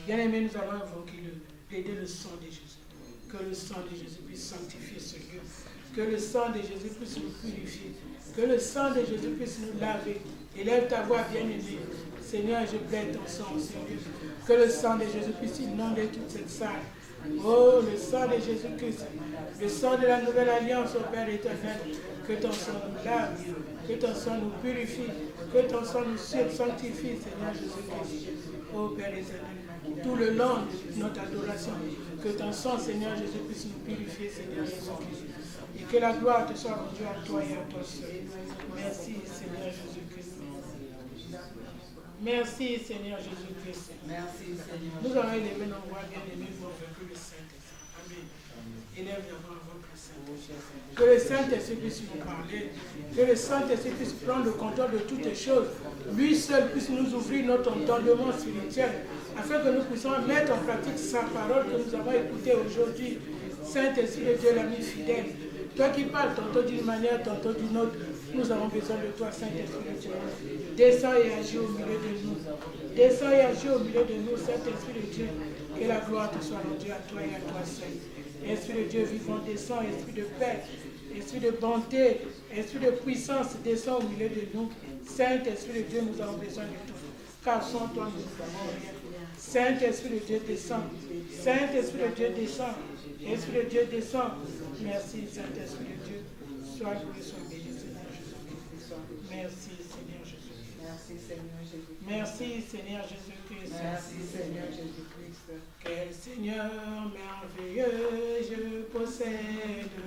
Bien-aimés, nous allons invoquer plaider le sang de Jésus. Que le sang de Jésus puisse sanctifier ce lieu. Que le sang de Jésus puisse nous purifier. Que le sang de Jésus puisse nous laver. Élève ta voix, bien-aimée. Seigneur, je plaide ton sang au Seigneur. Que le sang de Jésus puisse inonder toute cette salle. Oh, le sang de Jésus-Christ. Le sang de la nouvelle alliance, au Père éternel. Que ton sang nous lave. Que ton sang nous purifie. Que ton sang nous sanctifie, Seigneur Jésus-Christ. Oh, Père éternel. Tout le long de notre adoration. Que ton sang, Seigneur Jésus, puisse nous purifier, Seigneur Jésus-Christ. Et que la gloire te soit rendue à toi et à toi seul. Merci, Seigneur Jésus-Christ. Merci, Seigneur Jésus-Christ. Merci, Seigneur. Nous allons élever nos voix bien-aimés pour invoquer le Saint-Esprit. Amen. Élève d'abord votre Saint-Esprit. Que le Saint-Esprit puisse nous parler. Que le Saint-Esprit puisse prendre le contrôle de toutes les choses. Lui seul puisse nous ouvrir notre entendement spirituel, afin que nous puissions mettre en pratique sa parole que nous avons écoutée aujourd'hui. Saint-Esprit de Dieu, l'ami fidèle. Toi qui parles tantôt d'une manière, tantôt d'une autre, nous avons besoin de toi, Saint-Esprit de Dieu. Descends et agis au milieu de nous. Descends et agis au milieu de nous, Saint-Esprit de Dieu. Que la gloire te soit rendue à toi et à toi seul. Esprit de Dieu vivant, descends, esprit de paix, esprit de bonté, esprit de puissance, descends au milieu de nous. Saint-Esprit de Dieu, nous avons besoin de tout. Car sans toi, nous n'avons rien. Saint-Esprit de Dieu, descend. Saint-Esprit de Dieu, descend. Esprit de Dieu, descend. Merci, Saint-Esprit de Dieu. Sois loué, sois béni, Seigneur Jésus-Christ. Merci, Seigneur Jésus-Christ. Merci, Seigneur Jésus-Christ. Merci, Seigneur Jésus-Christ. Merci, Seigneur Jésus-Christ. Quel Seigneur merveilleux je possède,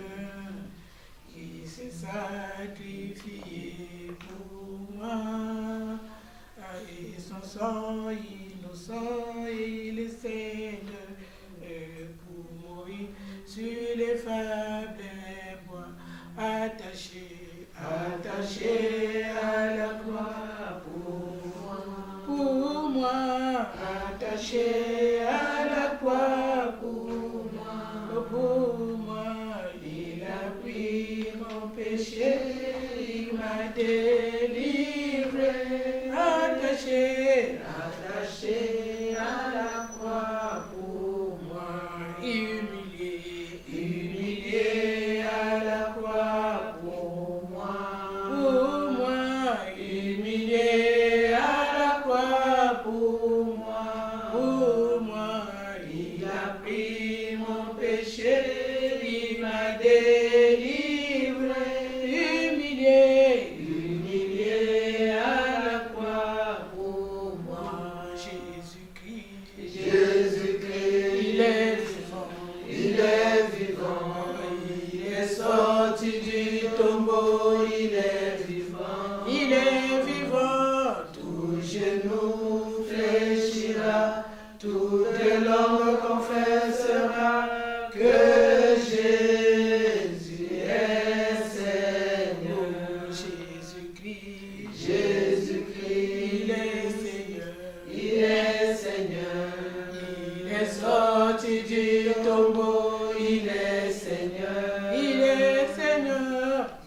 qui s'est sacrifié pour moi. Et son sang innocent, il cède pour mourir sur les faibles bois, attaché à la croix pour moi, attaché à la croix pour moi, il a pris mon péché, il m'a délivré, attaché à la croix pour moi, humilié à la croix pour moi, humilié à la croix pour moi, il a pris mon péché, il m'a délivré, humilié à la croix pour moi. Jésus-Christ, il est vivant, il est sorti du tombeau, il est vivant, tout genou fléchira, toute langue confessera que Jésus est Seigneur. Jésus-Christ, il est Seigneur, il est sorti du tombeau, il est Seigneur,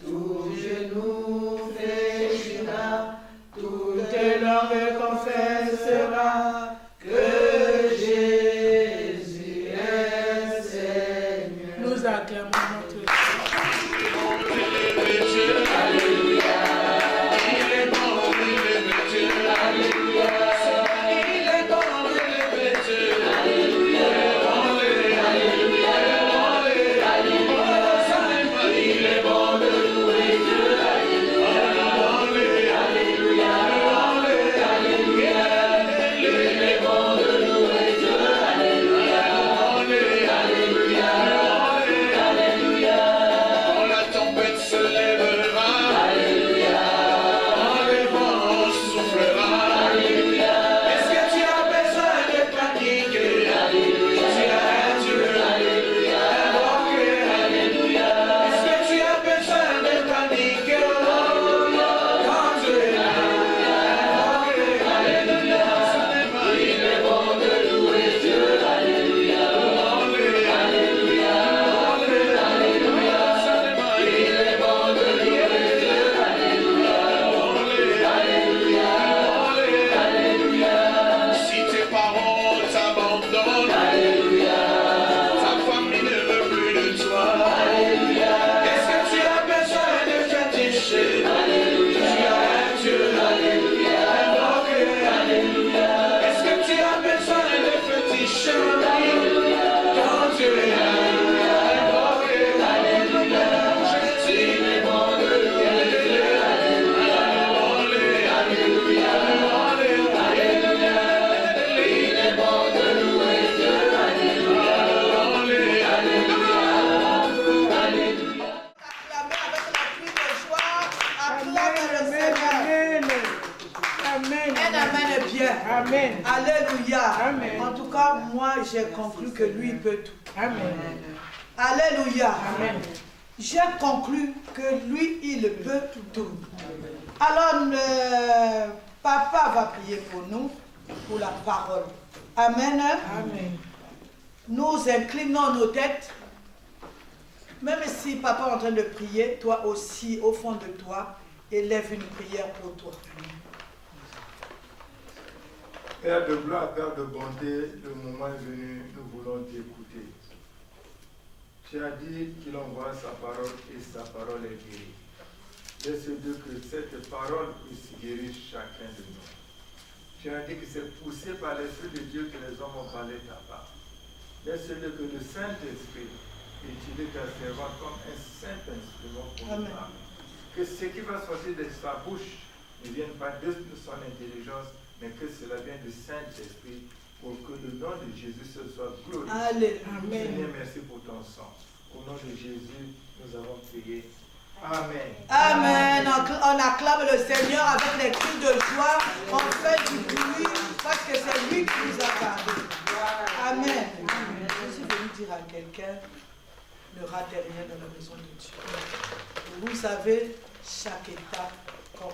tout genou fléchira, toute langue confessera que Jésus est Seigneur. Nous acclamons notre Dieu. Alléluia. Il est bon, Dieu. Alléluia. Il est bon, Dieu. Alléluia. Alléluia. Il est bon de louer Dieu. Alléluia. Alléluia. Il est bon de louer Dieu. Alléluia. Alléluia. Amen. En tout cas, moi, j'ai conclu que lui, il peut tout. Amen. Alléluia. Amen. J'ai conclu que lui, il peut tout. Alors, papa va prier pour nous, pour la parole. Amen. Amen. Nous inclinons nos têtes. Même si papa est en train de prier, toi aussi, au fond de toi, élève une prière pour toi. Père de gloire, Père de bonté, le moment est venu, nous voulons t'écouter. Tu as dit qu'il envoie sa parole et sa parole est guérie. Laisse-le que cette parole puisse guérir chacun de nous. Tu as dit que c'est poussé par l'Esprit de Dieu que les hommes ont parlé de ta part. Laisse-le que le Saint-Esprit utilise ta servante comme un saint instrument pour nous parler. Que ce qui va sortir de sa bouche ne vienne pas de son intelligence, mais que cela vienne du Saint-Esprit pour que le nom de Jésus se soit glorifié. Alléluia. Seigneur, merci pour ton sang. Au nom de Jésus, nous avons prié. Amen. Amen. On acclame le Seigneur avec des cris de joie. On fait du bruit parce que c'est lui qui nous a parlé. Amen. Je suis venu dire à quelqu'un, ne ratez rien dans la maison de Dieu. Vous savez, chaque étape compte.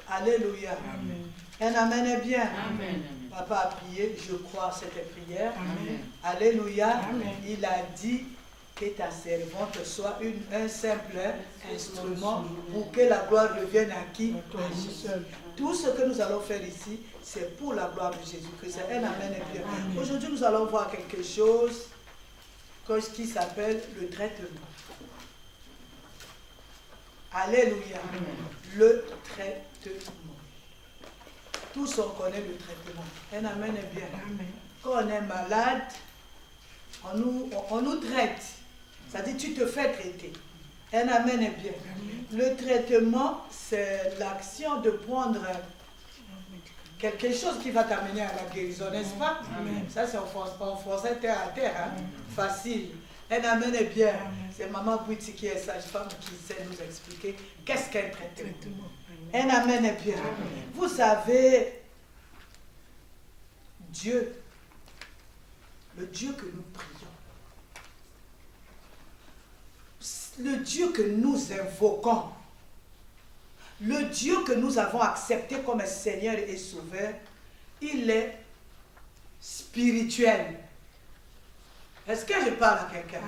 Alléluia. Amen. Un amen est bien. Amen. Papa a prié, je crois à cette prière. Amen. Alléluia. Amen. Il a dit que ta servante soit un simple instrument pour que la gloire revienne à qui? À toi seul. Tout ce que nous allons faire ici, c'est pour la gloire de Jésus-Christ. Un amen est bien. Aujourd'hui, nous allons voir quelque chose qui s'appelle le traitement. Alléluia. Le traitement. Tous on connaît le traitement. Un amen est bien. Amen. Quand on est malade, on nous traite. Ça dit tu te fais traiter. Un amen est bien. Le traitement, c'est l'action de prendre quelque chose qui va t'amener à la guérison, n'est-ce pas? Amen. Ça, c'est en français terre à terre, hein? Facile. Un amen est bien. C'est Maman Bouiti qui est sage-femme qui sait nous expliquer qu'est-ce qu'un traitement. Traitement. Un amen est bien. Vous savez, Dieu, le Dieu que nous prions, le Dieu que nous invoquons, le Dieu que nous avons accepté comme Seigneur et Sauveur, il est spirituel. Est-ce que je parle à quelqu'un?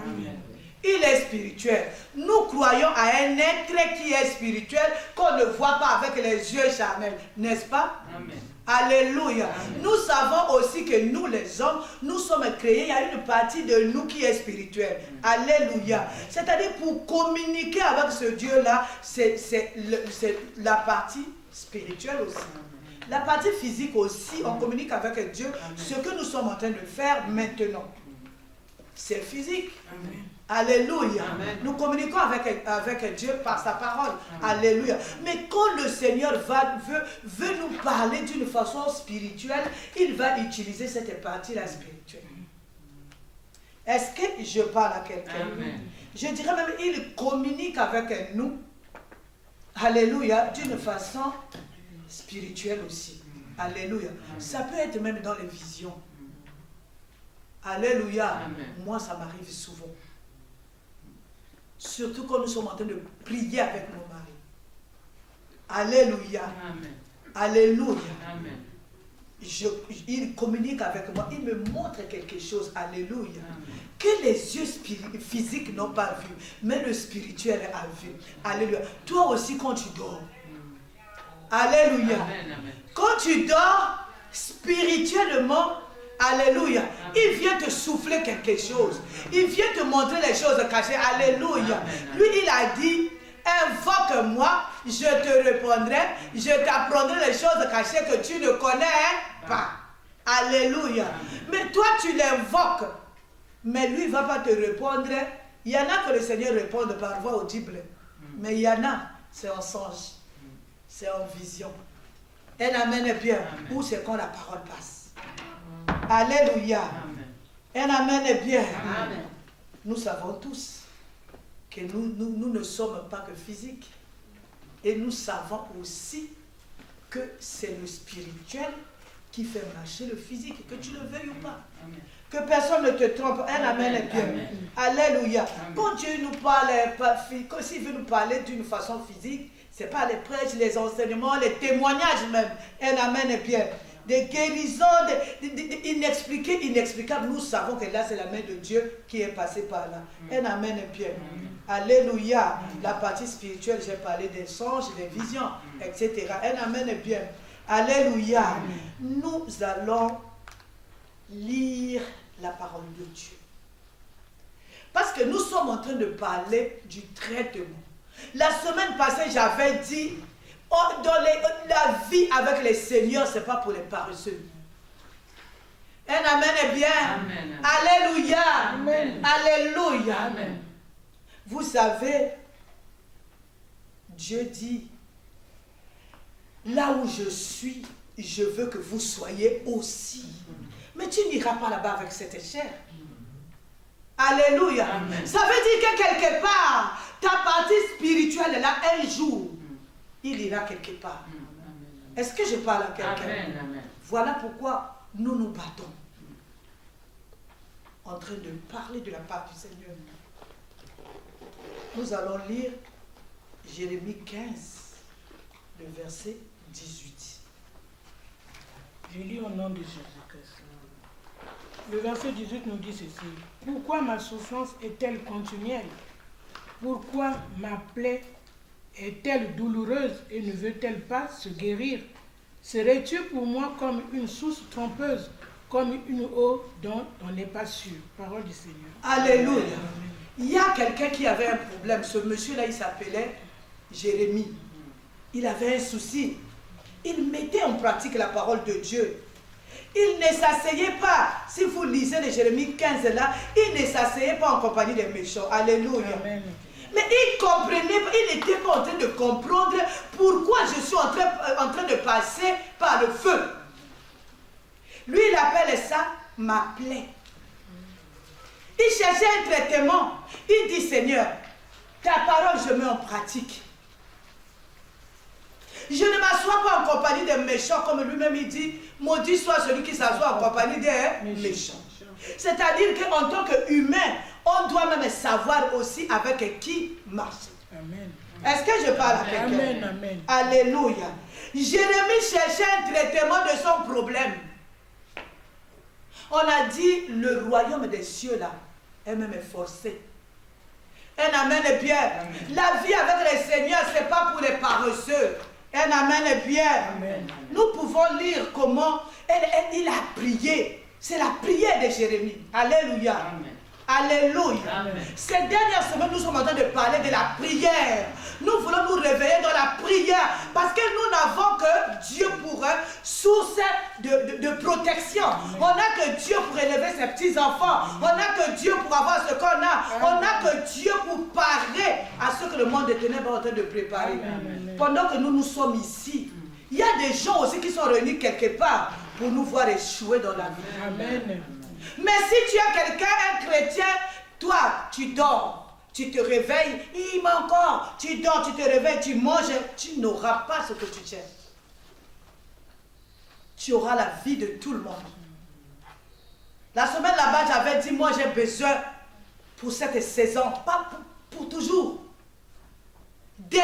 Il est spirituel. Nous croyons à un être qui est spirituel, qu'on ne voit pas avec les yeux charnels, n'est-ce pas? Amen. Alléluia. Nous savons aussi que nous les hommes, nous sommes créés, il y a une partie de nous qui est spirituelle. Alléluia. C'est-à-dire pour communiquer avec ce Dieu-là, c'est la partie spirituelle aussi. La partie physique aussi, on communique avec Dieu. Ce que nous sommes en train de faire maintenant, c'est physique. Amen. Alléluia. Amen. Nous communiquons avec Dieu par sa parole. Alléluia. Mais quand le Seigneur veut nous parler d'une façon spirituelle, il va utiliser cette partie-là spirituelle. Est-ce que je parle à quelqu'un? Je dirais même, il communique avec nous. Alléluia. D'une façon spirituelle aussi. Alléluia. Ça peut être même dans les visions. Alléluia. Amen. Moi, ça m'arrive souvent. Surtout quand nous sommes en train de prier avec nos maris. Alléluia. Amen. Alléluia. Amen. Il communique avec moi, il me montre quelque chose. Alléluia. Amen. Que les yeux physiques n'ont pas vu, mais le spirituel a vu. Alléluia. Toi aussi quand tu dors. Alléluia. Amen. Amen. Quand tu dors spirituellement, alléluia, il vient te souffler quelque chose. Il vient te montrer les choses cachées. Alléluia. Lui, il a dit, invoque-moi, je te répondrai, je t'apprendrai les choses cachées que tu ne connais pas. Alléluia. Mais toi, tu l'invoques, mais lui ne va pas te répondre. Il y en a que le Seigneur répond par voix audible, mais il y en a, c'est en songe, c'est en vision. Un amen est bien, où c'est quand la parole passe. Alléluia. Un amen est bien. Amen. Nous savons tous que nous ne sommes pas que physiques. Et nous savons aussi que c'est le spirituel qui fait marcher le physique, que tu le veuilles ou pas. Que personne ne te trompe. Un amen est bien. Alléluia. Quand Dieu nous parle, s'il veut nous parler d'une façon physique, ce n'est pas les prêches, les enseignements, les témoignages même. Un amen est bien. Des guérisons, inexpliquées, inexplicables. Nous savons que là, c'est la main de Dieu qui est passée par là. Un amen est bien. Alléluia. La partie spirituelle, j'ai parlé des songes, des visions, etc. Un amen est bien. Alléluia. Nous allons lire la parole de Dieu. Parce que nous sommes en train de parler du traitement. La semaine passée, j'avais dit, dans la vie avec les seigneurs, ce n'est pas pour les paresseux. Un amen est bien. Amen. Alléluia. Amen. Alléluia. Amen. Vous savez, Dieu dit, là où je suis, je veux que vous soyez aussi. Mais tu n'iras pas là-bas avec cette chair. Alléluia. Amen. Ça veut dire que quelque part, ta partie spirituelle, là, un jour, il ira quelque part. Est-ce que je parle à quelqu'un? Amen. Amen. Voilà pourquoi nous nous battons. En train de parler de la part du Seigneur. Nous allons lire Jérémie 15, le verset 18. Je lis au nom de Jésus-Christ. Le verset 18 nous dit ceci. Pourquoi ma souffrance est-elle continuelle? Pourquoi ma plaie est-elle douloureuse et ne veut-elle pas se guérir? Serais-tu pour moi comme une source trompeuse, comme une eau dont on n'est pas sûr? Parole du Seigneur. Alléluia. Il y a quelqu'un qui avait un problème. Ce monsieur-là, il s'appelait Jérémie. Il avait un souci. Il mettait en pratique la parole de Dieu. Il ne s'asseyait pas. Si vous lisez le Jérémie 15 là, il ne s'asseyait pas en compagnie des méchants. Alléluia. Amen. Mais il comprenait, il n'était pas en train de comprendre pourquoi je suis en train de passer par le feu. Lui, il appelle ça ma plaie. Il cherchait un traitement. Il dit, Seigneur, ta parole, je mets en pratique. Je ne m'assois pas en compagnie des méchants, comme lui-même il dit, maudit soit celui qui s'assoit en compagnie des méchants. C'est-à-dire qu'en tant qu'humain, on doit même savoir aussi avec qui marcher. Amen. Est-ce que je parle à quelqu'un? Amen. Amen. Alléluia. Jérémie cherchait un traitement de son problème. On a dit, le royaume des cieux là, est même forcé. Un amen est bien. Amen. La vie avec les seigneurs, ce n'est pas pour les paresseux. Un amen est bien. Amen. Nous pouvons lire comment il a prié. C'est la prière de Jérémie. Alléluia. Amen. Alléluia. Amen. Ces dernières semaines, nous sommes en train de parler de la prière. Nous voulons nous réveiller dans la prière parce que nous n'avons que Dieu pour source de protection. On n'a que Dieu pour élever ses petits-enfants. On n'a que Dieu pour avoir ce qu'on a. On n'a que Dieu pour parer à ce que le monde des ténèbres est en train de préparer. Amen. Pendant que nous sommes ici, il y a des gens aussi qui sont réunis quelque part pour nous voir échouer dans la vie. Amen. Mais si tu es quelqu'un, un chrétien, toi, tu dors, tu te réveilles, il m'a encore, tu dors, tu te réveilles, tu manges, tu n'auras pas ce que tu cherches. Tu auras la vie de tout le monde. La semaine là-bas, j'avais dit, moi j'ai besoin pour cette saison, pas pour toujours, des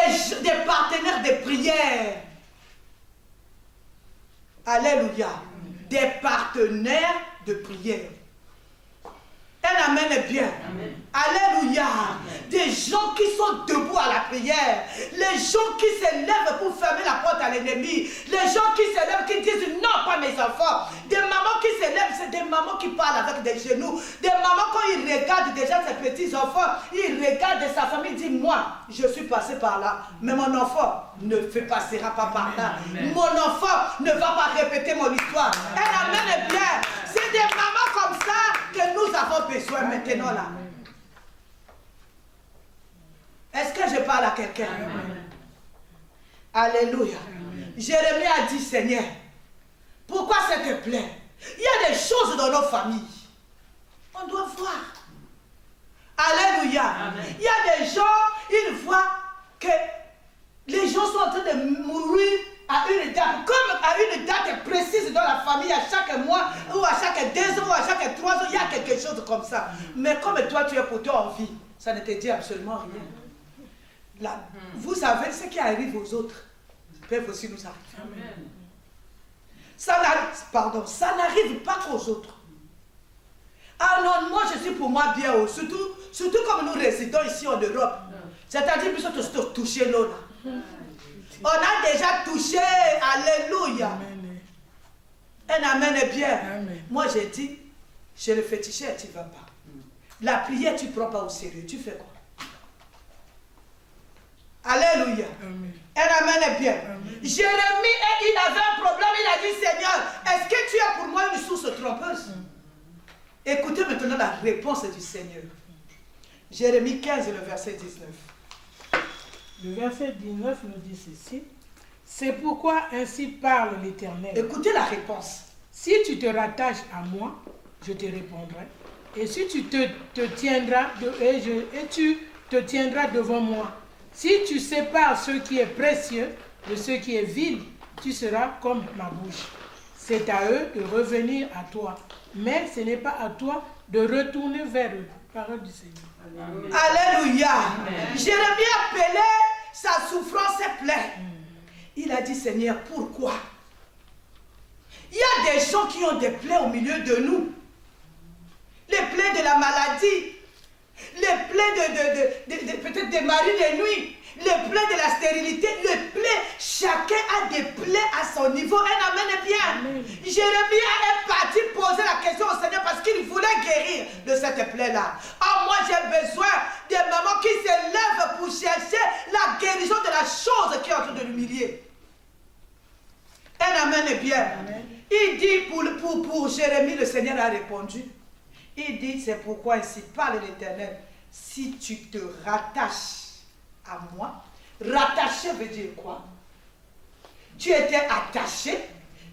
partenaires de prière. Alléluia. Des partenaires de prière. Un amen est bien. Amen. Alléluia. Des gens qui sont debout à la prière. Les gens qui se lèvent pour fermer la porte à l'ennemi. Les gens qui se lèvent, qui disent non, pas mes enfants. Des mamans qui se lèvent, c'est des mamans qui parlent avec des genoux. Des mamans, quand ils regardent déjà ses petits-enfants, ils regardent sa famille, ils disent moi, je suis passé par là. Mais mon enfant ne passera pas par là. Amen. Mon enfant ne va pas répéter mon histoire. Un amen est bien. C'est des mamans comme ça que nous avons besoin maintenant là. Est-ce que je parle à quelqu'un? Alléluia. Jérémie a dit, Seigneur, pourquoi ça te plaît? Il y a des choses dans nos familles. On doit voir. Alléluia. Amen. Il y a des gens, ils voient que les gens sont en train de mourir à une étape, comme à une date précise dans la famille, à chaque mois, ou à chaque 2 ans, ou à chaque 3 ans, il y a quelque chose comme ça. Mais comme toi, tu es pour toi en vie, ça ne te dit absolument rien. Là, vous savez, ce qui arrive aux autres peuvent aussi nous arriver. Ça n'arrive pas qu'aux autres. Ah non, moi je suis pour moi bien haut. Surtout comme nous résidons ici en Europe. C'est-à-dire que nous sommes touchés là. On a déjà touché. Alléluia. Un amen est bien. Amen. Moi j'ai dit, chez le féticheur, tu ne vas pas. La prière, tu ne prends pas au sérieux. Tu fais quoi? Alléluia. Amen. Un amen est bien. Amen. Jérémie, il avait un problème. Il a dit, Seigneur, est-ce que tu as pour moi une source trompeuse? Écoutez maintenant la réponse du Seigneur. Jérémie 15, le verset 19. Le verset 19 nous dit ceci. C'est pourquoi ainsi parle l'Éternel. Écoutez la réponse. Si tu te rattaches à moi, je te répondrai. Et si tu te tiendras devant moi, si tu sépares ce qui est précieux de ce qui est vil, tu seras comme ma bouche. C'est à eux de revenir à toi, mais ce n'est pas à toi de retourner vers eux. Parole du Seigneur. Amen. Alléluia. Amen. Jérémie appelait sa souffrance ses plaies. Il a dit, Seigneur, pourquoi? Il y a des gens qui ont des plaies au milieu de nous. Les plaies de la maladie, les plaies peut-être des maris de nuit, les plaies de la stérilité, les plaies, chacun a des plaies à son niveau. Un amen est bien. Amen. Jérémie est parti poser la question au Seigneur parce qu'il voulait guérir de cette plaie-là. Oh, moi j'ai besoin des mamans qui se lèvent pour chercher la guérison de la chose qui est en train de l'humilier. Un amen est bien. Amen. Il dit pour Jérémie, le Seigneur a répondu. Il dit, c'est pourquoi ainsi parle l'Éternel. Si tu te rattaches à moi, rattacher veut dire quoi? Tu étais attaché,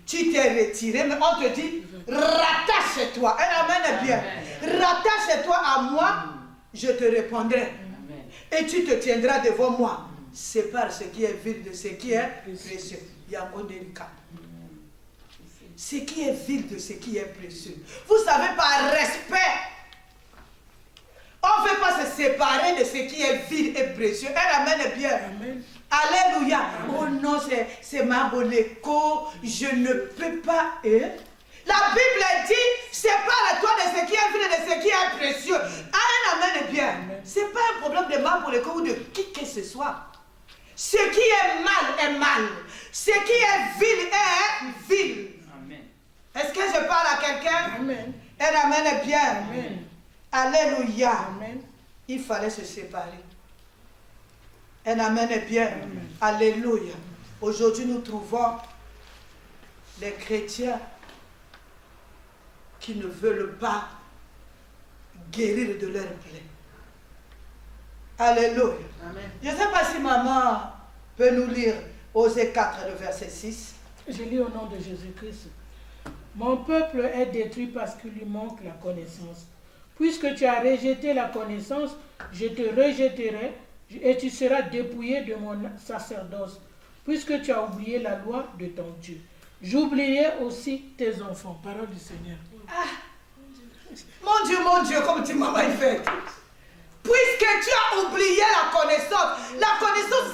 tu t'es retiré, mais on te dit, rattache-toi. Un amen est bien. Rattache-toi à moi, je te répondrai. Amen. Et tu te tiendras devant moi. Sépare ce qui est vil de ce qui est précieux. Il y a un mot délicat. Ce qui est vil de ce qui est précieux. Vous savez, par respect, on ne veut pas se séparer de ce qui est vil et précieux. Un amen est bien. Amen. Alléluia. Amen. Oh non, c'est ma boléco, je ne peux pas. La Bible dit, sépare-toi de ce qui est vil et de ce qui est précieux. Un amen est bien. Ce n'est pas un problème de ma boléco ou de qui que ce soit. Ce qui est mal est mal. Ce qui est vil est vil. Est-ce que je parle à quelqu'un? Amen. Un amen est bien. Amen. Alléluia. Amen. Il fallait se séparer. Un amen est bien. Amen. Alléluia. Aujourd'hui, nous trouvons les chrétiens qui ne veulent pas guérir de leur plaie. Alléluia. Amen. Je ne sais pas si maman peut nous lire Osée 4, le verset 6. Je lis au nom de Jésus-Christ. Mon peuple est détruit parce qu'il lui manque la connaissance. Puisque tu as rejeté la connaissance, je te rejetterai et tu seras dépouillé de mon sacerdoce. Puisque tu as oublié la loi de ton Dieu, j'oublierai aussi tes enfants. Parole du Seigneur. Ah, mon Dieu, comme tu m'as fait. Puisque tu as oublié la connaissance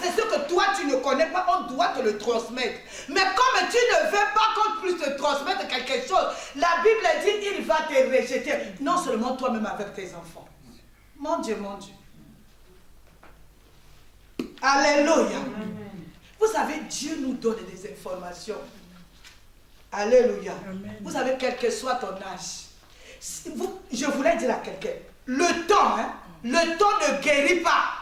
c'est ce que toi tu ne connais pas, on doit te le transmettre. Mais comme tu ne veux pas qu'on puisse te transmettre quelque chose, la Bible dit il va te rejeter, non seulement toi-même avec tes enfants. Mon Dieu, mon Dieu. Alléluia. Amen. Vous savez, Dieu nous donne des informations. Alléluia. Amen. Vous savez, quel que soit ton âge, je voulais dire à quelqu'un, le temps ne guérit pas.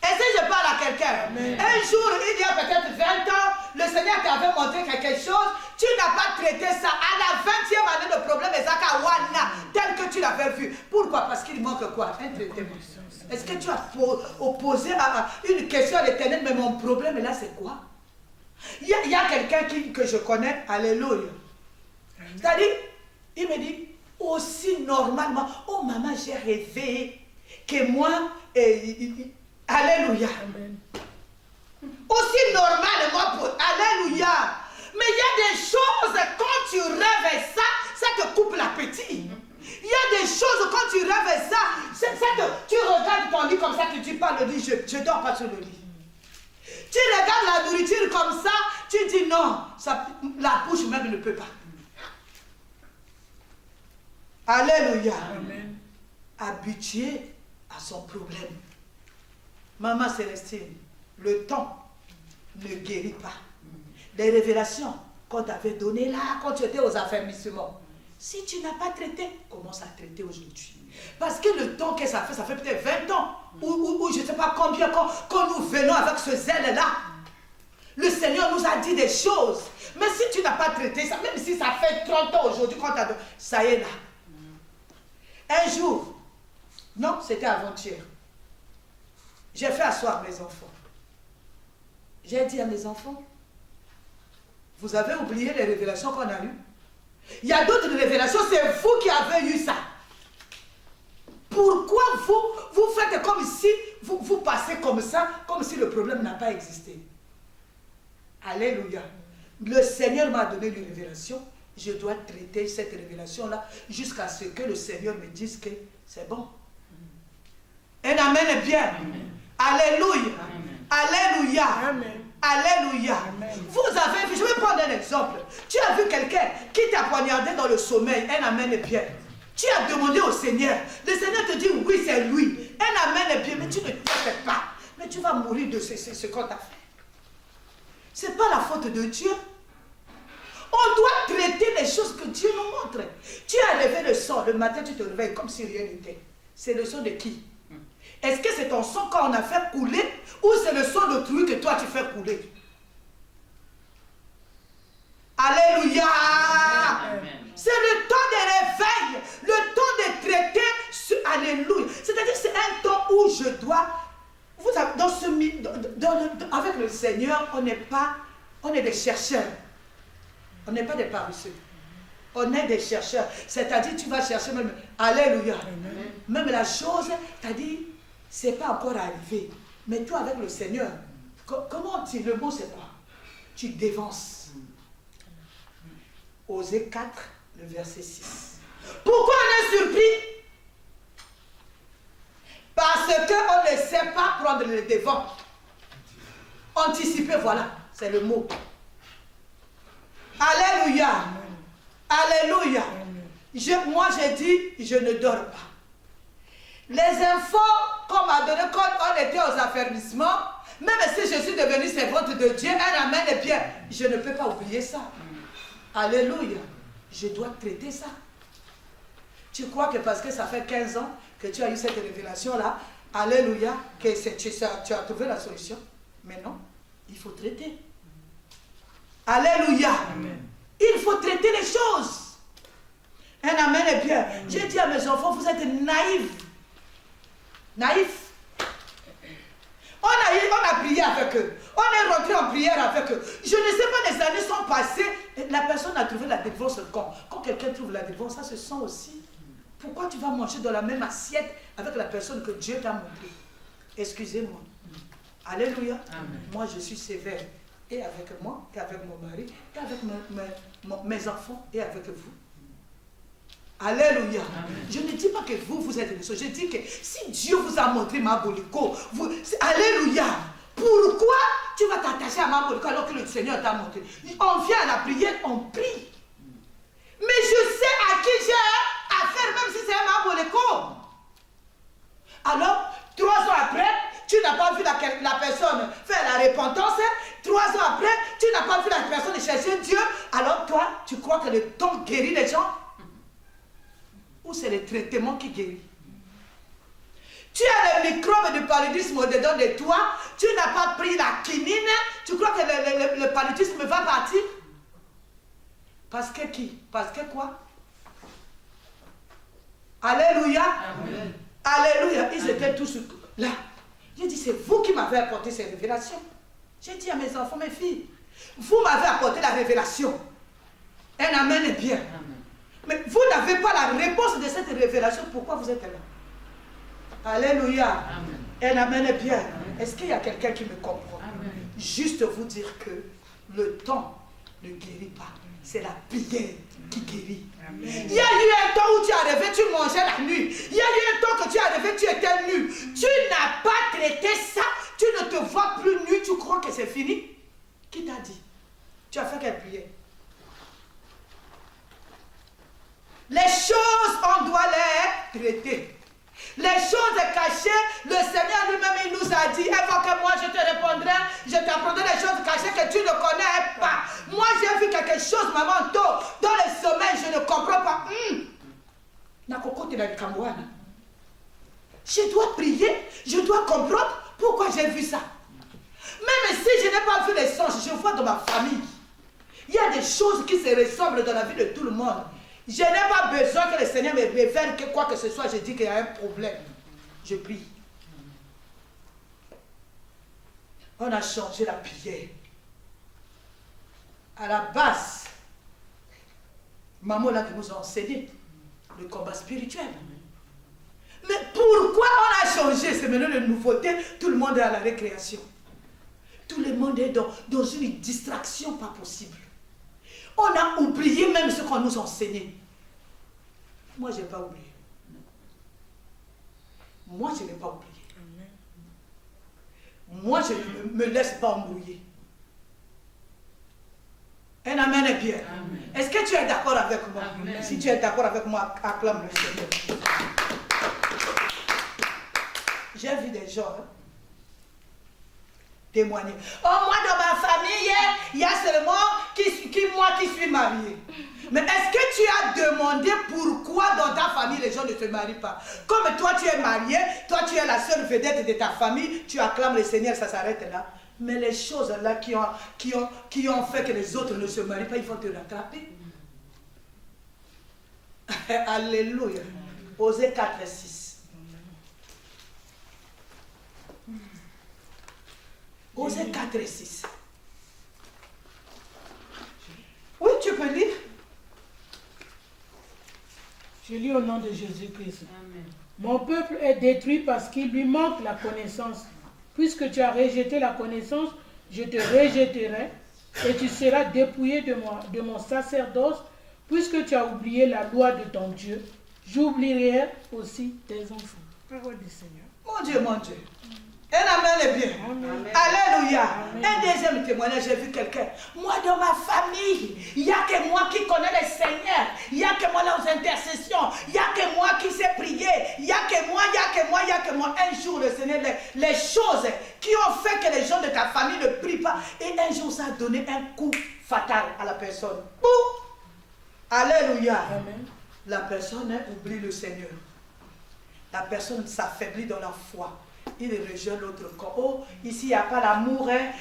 Est-ce que je parle à quelqu'un? Un jour, il y a peut-être 20 ans, le Seigneur t'avait montré quelque chose, tu n'as pas traité ça. À la 20e année, le problème est Zakawana, tel que tu l'avais vu. Pourquoi? Parce qu'il manque quoi? Un traitement. Est-ce que tu as posé une question à l'Éternel, mais mon problème là, c'est quoi? Il y a quelqu'un que je connais, alléluia. C'est-à-dire, il me dit, aussi normalement, oh maman, j'ai rêvé que moi, alléluia. Amen. Aussi normalement, alléluia. Mais Mais il y a des choses, quand tu rêves ça, ça te coupe l'appétit. Il y a des choses, quand tu rêves ça, tu regardes ton lit comme ça, tu dis pas le lit, je ne dors pas sur le lit. Tu regardes la nourriture comme ça, tu dis non, la bouche même ne peut pas. Alléluia. Amen. Habitué à son problème. Maman Célestine, le temps ne guérit pas. Les révélations qu'on t'avait données là, quand tu étais aux affermissements, si tu n'as pas traité, commence à traiter aujourd'hui. Parce que le temps que ça fait peut-être 20 ans, ou je ne sais pas combien, quand nous venons avec ce zèle-là, le Seigneur nous a dit des choses. Mais si tu n'as pas traité ça, même si ça fait 30 ans aujourd'hui, quand tu as... ça y est là. Un jour, non, c'était avant-hier, j'ai fait asseoir mes enfants. J'ai dit à mes enfants, vous avez oublié les révélations qu'on a eues. Il y a d'autres révélations, c'est vous qui avez eu ça. Pourquoi vous faites comme si, vous passez comme ça, comme si le problème n'a pas existé? Alléluia. Le Seigneur m'a donné une révélation. Je dois traiter cette révélation-là jusqu'à ce que le Seigneur me dise que c'est bon. Un amen est bien. Amen. Alléluia. Amen. Alléluia. Amen. Alléluia. Amen. Vous avez vu, je vais prendre un exemple. Tu as vu quelqu'un qui t'a poignardé dans le sommeil. Un amen est bien. Tu as demandé au Seigneur. Le Seigneur te dit oui, c'est lui. Un amen est bien, mais tu ne le fais pas. Mais tu vas mourir de ce qu'on t'a fait. Ce n'est pas la faute de Dieu. On doit traiter les choses que Dieu nous montre. Tu as levé le sang, le matin tu te réveilles comme si rien n'était. C'est le sang de qui? Est-ce que c'est ton sang qu'on a fait couler ou c'est le sang d'autrui que toi tu fais couler? Alléluia. C'est le temps de réveil, le temps de traiter. Alléluia. C'est-à-dire que c'est un temps où je dois... Vous avez, avec le Seigneur, on est des chercheurs. On n'est pas des paresseux. On est des chercheurs. C'est-à-dire, tu vas chercher même... Alléluia. Amen. Même la chose, c'est-à-dire, ce n'est pas encore arrivé. Mais toi, avec le Seigneur, comment tu... Le mot, c'est quoi? Tu dévances. Osée 4, le verset 6. Pourquoi on est surpris? Parce qu'on ne sait pas prendre le devant. Anticiper, voilà, c'est le mot. Alléluia. Alléluia. Moi, j'ai dit, je ne dors pas. Les infos qu'on m'a donné quand on était aux affermissements, même si je suis devenue servante de Dieu, un amen est bien. Je ne peux pas oublier ça. Alléluia. Je dois traiter ça. Tu crois que parce que ça fait 15 ans que tu as eu cette révélation-là, alléluia, que tu as trouvé la solution? Mais non, il faut traiter. Alléluia. Amen. Il faut traiter les choses. Un amen est bien. J'ai dit à mes enfants, vous êtes naïfs. Naïfs. On a prié avec eux. On est rentré en prière avec eux. Je ne sais pas, les années sont passées. La personne a trouvé la délivrance quand quelqu'un trouve la délivrance, ça se sent aussi. Pourquoi tu vas manger dans la même assiette avec la personne que Dieu t'a montré? Excusez-moi. Alléluia. Amen. Moi, je suis sévère. Et avec moi, et avec mon mari, et avec mes enfants, et avec vous. Alléluia. Amen. Je ne dis pas que vous êtes des choses. Je dis que si Dieu vous a montré Maboliko, alléluia. Pourquoi tu vas t'attacher à Maboliko alors que le Seigneur t'a montré? On vient à la prière, on prie. Mais je sais à qui j'ai affaire, même si c'est un Maboliko. Alors, 3 ans après, tu n'as pas vu la personne faire la repentance. 3 ans après, tu n'as pas vu la personne chercher Dieu. Alors toi, tu crois que le temps guérit les gens? Ou c'est le traitement qui guérit? Tu as le microbe du paludisme au-dedans de toi. Tu n'as pas pris la quinine. Tu crois que le paludisme va partir? Parce que qui? Parce que quoi? Alléluia. Amen. Alléluia. Ils étaient tous là. J'ai dit, c'est vous qui m'avez apporté ces révélations. J'ai dit à mes enfants, mes filles, vous m'avez apporté la révélation. Un amen est bien. Amen. Mais vous n'avez pas la réponse de cette révélation. Pourquoi vous êtes là? Alléluia. Amen. Un amen est bien. Est-ce qu'il y a quelqu'un qui me comprend? Amen. Juste vous dire que le temps ne guérit pas. C'est la prière qui guérit. Il y a eu un temps où tu es arrivé, tu mangeais la nuit. Il y a eu un temps que tu es arrivé, tu étais nu. Tu n'as pas traité ça. Tu ne te vois plus nu. Tu crois que c'est fini? Qui t'a dit? Tu as fait quelle prière? Les choses, on doit les traiter. Les choses cachées, le Seigneur lui-même, il nous a dit, invoque-moi, je te répondrai, je t'apprendrai les choses cachées que tu ne connais pas. Moi, j'ai vu quelque chose, maman, tôt, dans le sommeil, je ne comprends pas. Je dois prier, je dois comprendre pourquoi j'ai vu ça. Même si je n'ai pas vu les songes, je vois dans ma famille. Il y a des choses qui se ressemblent dans la vie de tout le monde. Je n'ai pas besoin que le Seigneur me révèle que quoi que ce soit, je dis qu'il y a un problème. Je prie. On a changé la prière. À la base, maman là qui nous a enseigné le combat spirituel. Mais pourquoi on a changé? C'est maintenant une nouveauté. Tout le monde est à la récréation. Tout le monde est dans une distraction pas possible. On a oublié même ce qu'on nous enseignait. Moi, je n'ai pas oublié. Moi, je n'ai pas oublié. Moi, je ne me laisse pas embrouiller. Un amen est bien. Est-ce que tu es d'accord avec moi? Amen. Si tu es d'accord avec moi, acclame le Seigneur. J'ai vu des gens témoigner. Oh, moi, dans ma famille, il y a seulement moi qui suis mariée. Mais est-ce que tu as demandé pourquoi dans ta famille les gens ne se marient pas? Comme toi tu es marié, toi tu es la seule vedette de ta famille, tu acclames le Seigneur, ça s'arrête là. Mais les choses là qui ont fait que les autres ne se marient pas, ils vont te rattraper. Alléluia. Osée 4 et 6. Osée 4 et 6. Oui, tu peux lire. Je lis au nom de Jésus-Christ. Mon peuple est détruit parce qu'il lui manque la connaissance. Puisque tu as rejeté la connaissance, je te rejetterai et tu seras dépouillé de mon sacerdoce. Puisque tu as oublié la loi de ton Dieu, j'oublierai aussi tes enfants. Parole du Seigneur. Mon Dieu, mon Dieu. Un amen est bien. Amen. Alléluia. Amen. Un deuxième témoignage, j'ai vu quelqu'un. Moi, dans ma famille, il n'y a que moi qui connais le Seigneur. Il n'y a que moi aux intercessions. Il n'y a que moi qui sais prier. Il n'y a que moi, il n'y a que moi, il n'y a que moi. Un jour, le Seigneur, les choses qui ont fait que les gens de ta famille ne prient pas. Et un jour, ça a donné un coup fatal à la personne. Boum. Alléluia. Amen. La personne oublie le Seigneur. La personne s'affaiblit dans la foi. Il rejette l'autre corps. Oh, ici, il n'y a pas l'amour. Hein.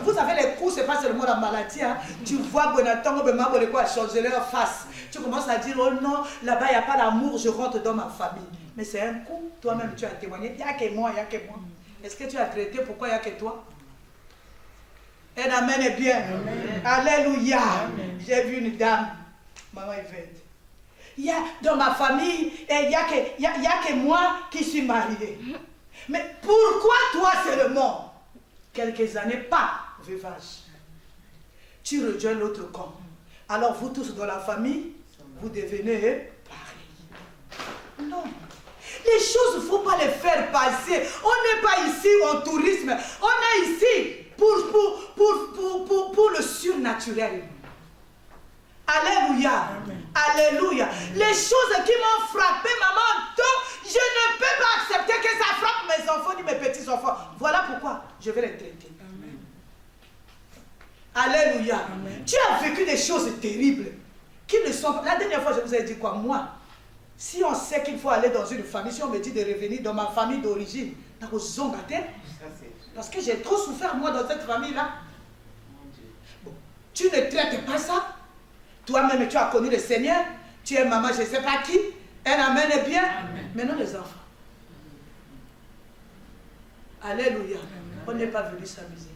Vous savez, les coups, ce n'est pas seulement la maladie. Hein. Tu vois, Bonatan, quoi changer leur face. Tu commences à dire, oh non, là-bas, il n'y a pas l'amour, je rentre dans ma famille. Mais c'est un coup. Toi-même, tu as témoigné. Il n'y a que moi, il n'y a que moi. Est-ce que tu as traité? Pourquoi il n'y a que toi? Un amen est bien. Amen. Alléluia. J'ai vu une dame, maman Yvette. Il y a dans ma famille, il n'y a que moi qui suis mariée. Mais pourquoi toi seulement? Quelques années, pas veuvage. Tu rejoins l'autre camp. Alors vous tous dans la famille, vous devenez pareil. Non. Les choses, il ne faut pas les faire passer. On n'est pas ici en tourisme. On est ici pour le surnaturel. Alléluia. Amen. Alléluia. Les choses qui m'ont frappé, maman, donc je ne peux pas accepter que ça frappe mes enfants ni mes petits-enfants. Voilà pourquoi je vais les traiter. Amen. Alléluia. Amen. Tu as vécu des choses terribles qui ne sont pas... La dernière fois, je vous ai dit quoi? Moi, si on sait qu'il faut aller dans une famille, si on me dit de revenir dans ma famille d'origine, parce que j'ai trop souffert, moi, dans cette famille-là. Bon, tu ne traites pas ça. Toi-même, tu as connu le Seigneur. Tu es maman, je ne sais pas qui. Un amen est bien. Amen. Maintenant, les enfants. Alléluia. Amen. On n'est pas venu s'amuser.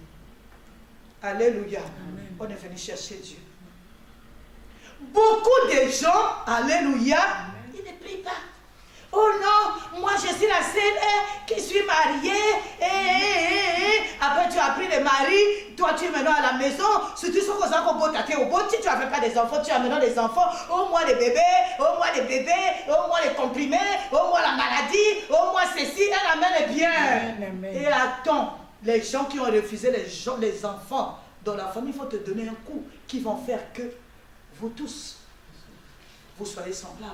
Alléluia. Amen. On est venu chercher Dieu. Beaucoup de gens, alléluia, ils ne prient pas. Oh non, moi je suis la seule qui suis mariée. Après, tu as pris le mari, toi tu es maintenant à la maison. Si tu sors aux enfants, si tu n'as pas des enfants, tu as maintenant des enfants. Au moins les bébés, au moins les comprimés, au moins la maladie, au moins ceci, elle amène bien. Amen. Et attends, les gens qui ont refusé les enfants dans la famille vont te donner un coup qui vont faire que vous tous, vous soyez semblables.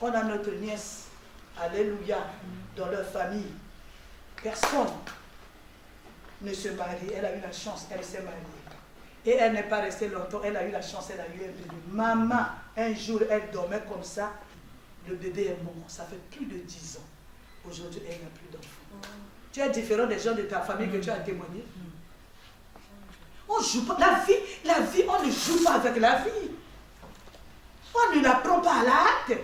On a notre nièce, alléluia, dans leur famille. Personne ne se marie. Elle a eu la chance, elle s'est mariée. Et elle n'est pas restée longtemps, elle a eu la chance, elle a eu un bébé. Maman, un jour, elle dormait comme ça, le bébé est mort. Ça fait plus de 10 ans. Aujourd'hui, elle n'a plus d'enfant. Tu es différent des gens de ta famille que tu as témoigné. On ne joue pas. La vie, on ne joue pas avec la vie. On ne la prend pas à la hâte.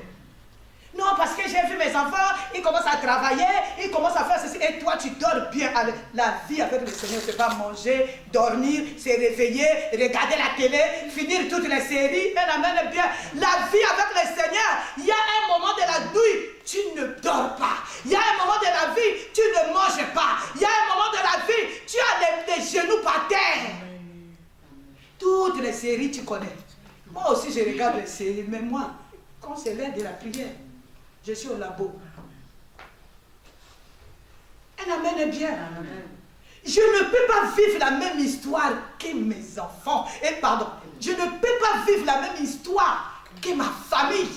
Non, parce que j'ai vu mes enfants, ils commencent à travailler, ils commencent à faire ceci, et toi tu dors bien. La vie avec le Seigneur, c'est pas manger, dormir, se réveiller, regarder la télé, finir toutes les séries, elle amène bien. La vie avec le Seigneur, il y a un moment de la nuit, tu ne dors pas. Il y a un moment de la vie, tu ne manges pas. Il y a un moment de la vie, tu as les genoux par terre. Toutes les séries, tu connais. Moi aussi, je regarde les séries, mais moi, quand c'est l'heure de la prière, je suis au labo. Elle amène bien. Je ne peux pas vivre la même histoire que mes enfants. Et pardon, je ne peux pas vivre la même histoire que ma famille.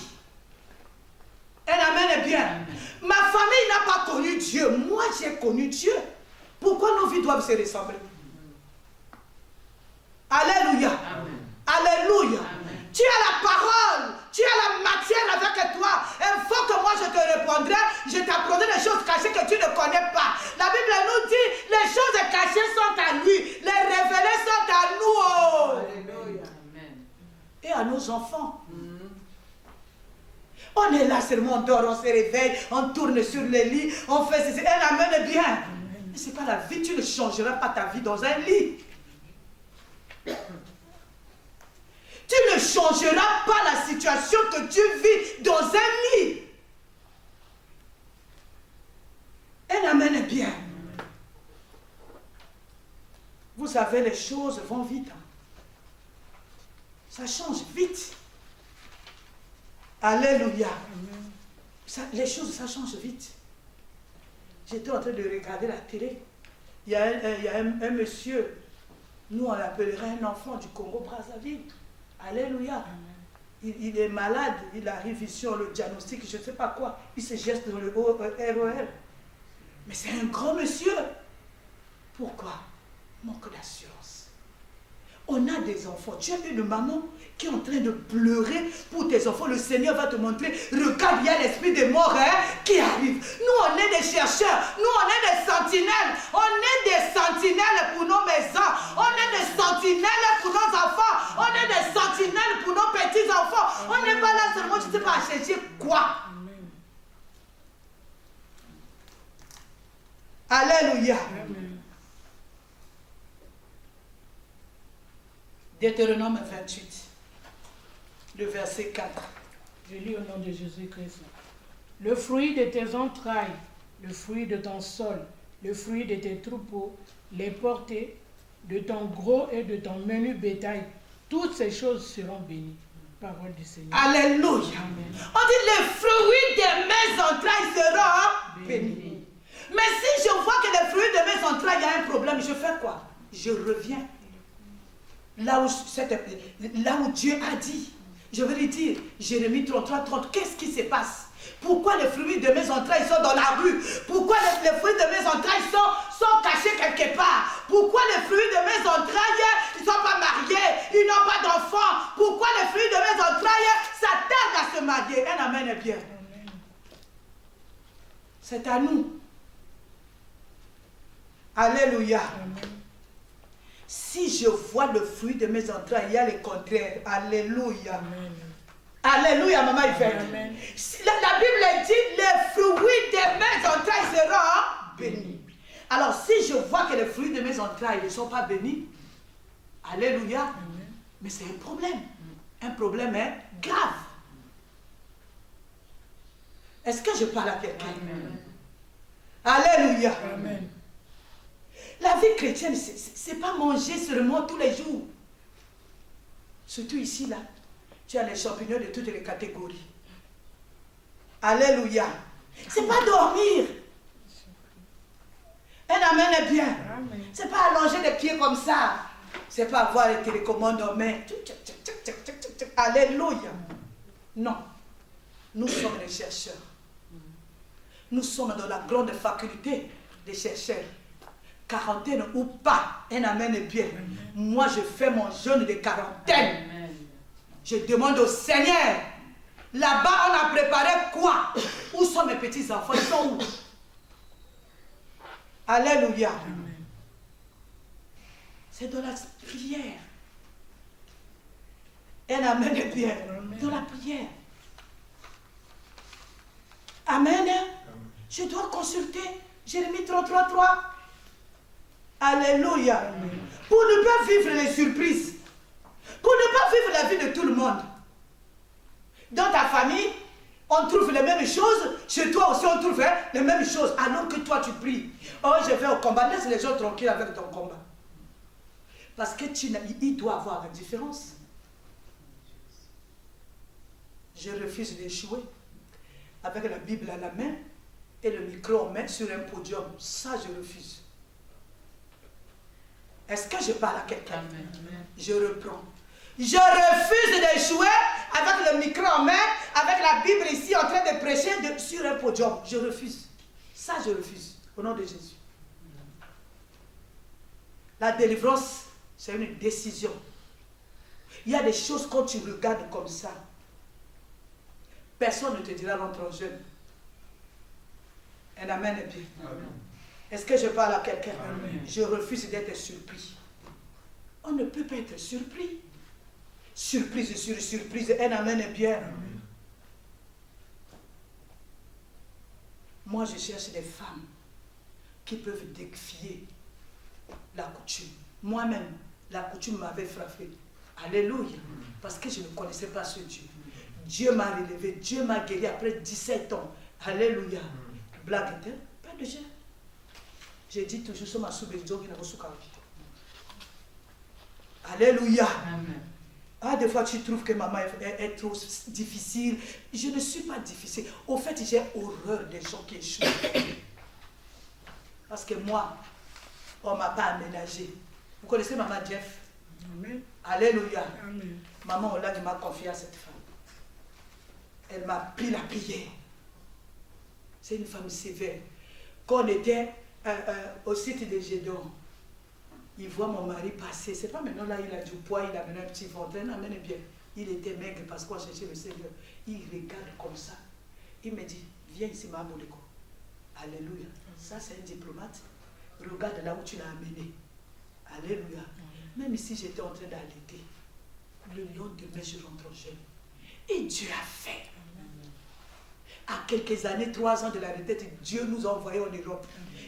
Elle amène bien. Ma famille n'a pas connu Dieu. Moi, j'ai connu Dieu. Pourquoi nos vies doivent se ressembler? Alléluia. Amen. Alléluia. Amen. Tu as la parole. Tu as la matière avec toi. Il faut que moi je te répondrai. Je t'apprendrai des choses cachées que tu ne connais pas. La Bible nous dit, les choses cachées sont à lui. Les révélées sont à nous. Alléluia. Et à nos enfants. On est là seulement, on dort, on se réveille, on tourne sur les lits, on fait ceci. Elle amène bien. Mais ce n'est pas la vie. Tu ne changeras pas ta vie dans un lit. Tu ne changeras pas la situation que tu vis dans un lit. Elle amène bien. Vous savez, les choses vont vite. Ça change vite. Alléluia. Les choses, ça change vite. J'étais en train de regarder la télé. Il y a un monsieur, nous on l'appellerait un enfant du Congo-Brazzaville. Alléluia. Il est malade, il arrive ici, on le diagnostic, je ne sais pas quoi. Il se geste dans le ROR. Mais c'est un grand monsieur. Pourquoi? Manque d'assurance. On a des enfants. Tu as une maman qui est en train de pleurer pour tes enfants. Le Seigneur va te montrer. Regarde, il y a l'esprit des morts qui arrive. Nous, on est des chercheurs. Nous, on est des sentinelles. On est des sentinelles pour nos maisons. On est des sentinelles pour nos enfants. On est des sentinelles pour nos petits-enfants. On n'est pas là seulement, je ne sais pas, à chercher quoi. Alléluia. Deutéronome 28, le verset 4. Je lis au nom de Jésus-Christ. Le fruit de tes entrailles, le fruit de ton sol, le fruit de tes troupeaux, les portées de ton gros et de ton menu bétail, toutes ces choses seront bénies. Parole du Seigneur. Alléluia. Amen. On dit les fruits de mes entrailles seront bénis. Mais si je vois que les fruits de mes entrailles, il y a un problème, je fais quoi? Je reviens. Là où Dieu a dit, je vais lui dire, Jérémie 33, 30, qu'est-ce qui se passe? Pourquoi les fruits de mes entrailles sont dans la rue? Pourquoi les fruits de mes entrailles sont cachés quelque part? Pourquoi les fruits de mes entrailles ne sont pas mariés? Ils n'ont pas d'enfants? Pourquoi les fruits de mes entrailles s'attardent à se marier? Elle amène bien. C'est à nous. Alléluia. Amen. Si je vois le fruit de mes entrailles, il y a le contraire. Alléluia. Amen. Alléluia, maman Yvette. La Bible dit, les fruits de mes entrailles seront bénis. Alors, si je vois que les fruits de mes entrailles ne sont pas bénis, alléluia, amen. Mais c'est un problème. Un problème grave. Est-ce que je parle à quelqu'un? Alléluia. Amen. La vie chrétienne, ce n'est pas manger seulement tous les jours. Surtout ici, là, tu as les champignons de toutes les catégories. Alléluia. Ce n'est pas dormir. Un amen est bien. Ce n'est pas allonger les pieds comme ça. Ce n'est pas avoir les télécommandes en main. Alléluia. Non. Nous sommes les chercheurs. Nous sommes dans la grande faculté des chercheurs. Quarantaine ou pas, un amen est bien. Moi, je fais mon jeûne de quarantaine. Je demande au Seigneur. Là-bas, on a préparé quoi? Où sont mes petits-enfants? Ils sont où? Alléluia. C'est dans la prière. Un amen est bien. Dans la prière. Amen. Je dois consulter Jérémie 33:3. Alléluia. Pour ne pas vivre les surprises. Pour ne pas vivre la vie de tout le monde. Dans ta famille, on trouve les mêmes choses. Chez toi aussi, on trouve les mêmes choses. Alors que toi, tu pries. Oh, je vais au combat. Laisse les gens tranquilles avec ton combat. Parce que il doit avoir la différence. Je refuse d'échouer avec la Bible à la main et le micro en main sur un podium. Ça, je refuse. Est-ce que je parle à quelqu'un? Je reprends. Je refuse d'échouer avec le micro en main, avec la Bible ici en train de prêcher sur un podium. Je refuse. Ça, je refuse. Au nom de Jésus. La délivrance, c'est une décision. Il y a des choses quand tu regardes comme ça. Personne ne te dira rentre en jeûne. Un amen est bien. Est-ce que je parle à quelqu'un? Je refuse d'être surpris. On ne peut pas être surpris. Surprise sur surprise. Un amen est bien. Moi, je cherche des femmes qui peuvent défier la coutume. Moi-même, la coutume m'avait frappé. Alléluia. Parce que je ne connaissais pas ce Dieu. Dieu m'a relevé. Dieu m'a guéri après 17 ans. Alléluia. Blague était pas de Dieu. J'ai dit toujours sur ma soube qui n'a pas sous. Alléluia. Ah, des fois tu trouves que maman est trop difficile. Je ne suis pas difficile. Au fait, j'ai horreur des gens qui échouent. Parce que moi, on ne m'a pas aménagé. Vous connaissez maman Jeff? Amen. Alléluia. Amen. Maman Ola qui m'a confié à cette femme. Elle m'a pris la prière. C'est une femme sévère. Quand on était au site de Gédon, il voit mon mari passer. C'est pas maintenant là, il a du poids, il a maintenant un petit ventre. Amène bien. Il était maigre parce qu'on cherchait le Seigneur. Il regarde comme ça. Il me dit, viens ici, ma Boleko. Alléluia. Ça, c'est un diplomate. Regarde là où tu l'as amené. Alléluia. Même si j'étais en train d'allaiter, le lendemain, je rentre en jeûne. Et Dieu a fait. À quelques années, 3 ans de la retraite, Dieu nous a envoyés en Europe.